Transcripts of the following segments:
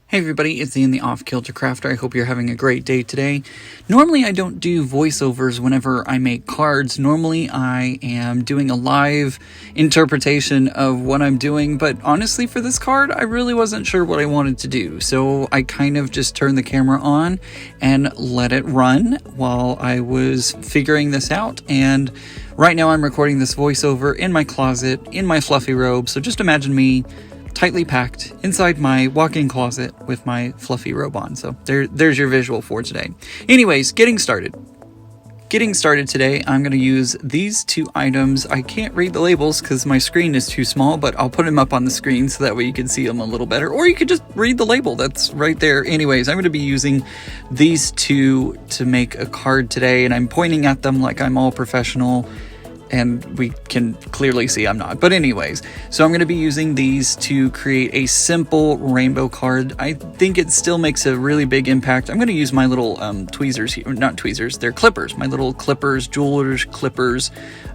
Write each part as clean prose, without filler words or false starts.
Hey everybody, it's Ian the Kilter Crafter. I hope you're having a great day today. Normally I don't do voiceovers whenever I make cards. Normally I am doing a live interpretation of what I'm doing, but honestly for this card I really wasn't sure what I wanted to do. So I kind of just turned the camera on and let it run while I was figuring this out. And right now I'm recording this voiceover in my closet, in my fluffy robe. So just imagine me tightly packed inside my walk-in closet with my fluffy robe on. So there's your visual for today. Anyways, getting started today, I'm going to use these two items. I can't read the labels because my screen is too small, but I'll put them up on the screen so that way you can see them a little better, or you could just read the label that's right there. Anyways, I'm going to be using these two to make a card today, and I'm pointing at them like I'm all professional, and we can clearly see I'm not. But anyways, so I'm going to be using these to create a simple rainbow card. I think it still makes a really big impact. I'm going to use my little tweezers here, not tweezers, they're clippers, my little clippers, jeweler's clippers,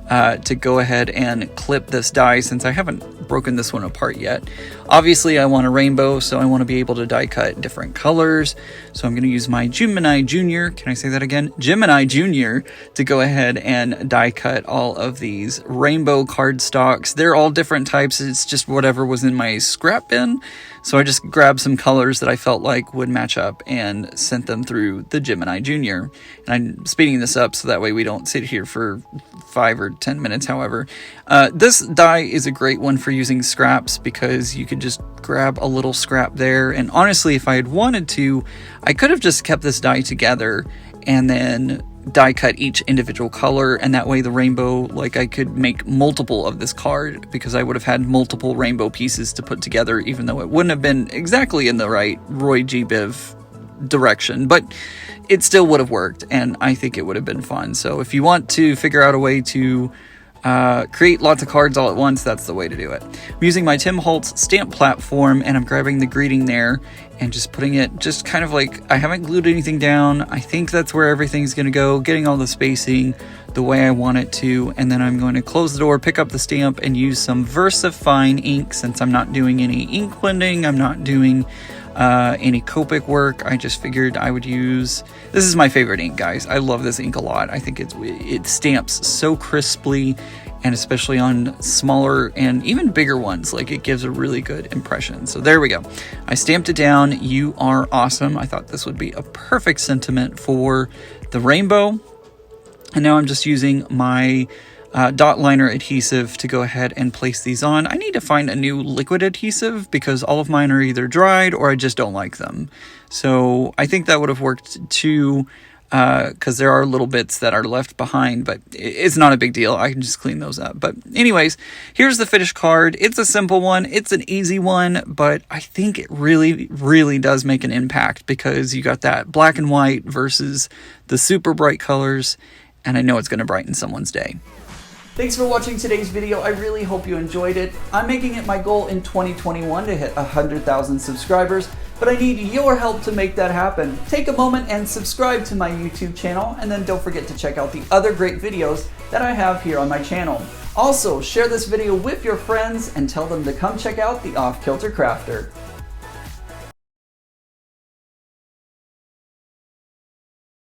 to go ahead and clip this die since I haven't broken this one apart yet. Obviously I want a rainbow, so I want to be able to die cut different colors. So I'm going to use my Gemini Junior, can I say that again? Gemini Junior, to go ahead and die cut all of these rainbow cardstocks. They're all different types. It's just whatever was in my scrap bin. So I just grabbed some colors that I felt like would match up and sent them through the Gemini Junior. And I'm speeding this up so that way we don't sit here for 5 or 10 minutes, however. This die is a great one for using scraps because you could just grab a little scrap there. And honestly, if I had wanted to, I could have just kept this die together and then die cut each individual color, and that way the rainbow, like I could make multiple of this card because I would have had multiple rainbow pieces to put together, even though it wouldn't have been exactly in the right Roy G. Biv direction, but it still would have worked, and I think it would have been fun. So if you want to figure out a way to create lots of cards all at once, that's the way to do it. I'm using my Tim Holtz stamp platform, and I'm grabbing the greeting there and just putting it just kind of like, I haven't glued anything down. I think that's where everything's going to go, getting all the spacing the way I want it to, and then I'm going to close the door, pick up the stamp, and use some VersaFine ink since I'm not doing any ink blending, I'm not doing any Copic work. I just figured I would use, this is my favorite ink, guys. I love this ink a lot. I think it stamps so crisply, and especially on smaller and even bigger ones, like it gives a really good impression. So there we go. I stamped it down. You are awesome. I thought this would be a perfect sentiment for the rainbow. And now I'm just using my dot liner adhesive to go ahead and place these on. I need to find a new liquid adhesive because all of mine are either dried or I just don't like them. So I think that would have worked too, because there are little bits that are left behind, but it's not a big deal. I can just clean those up. But anyways, here's the finished card. It's a simple one. It's an easy one, but I think it really, really does make an impact because you got that black and white versus the super bright colors, and I know it's going to brighten someone's day. Thanks for watching today's video. I really hope you enjoyed it. I'm making it my goal in 2021 to hit 100,000 subscribers, but I need your help to make that happen. Take a moment and subscribe to my YouTube channel, and then don't forget to check out the other great videos that I have here on my channel. Also, share this video with your friends and tell them to come check out the Kilter Crafter.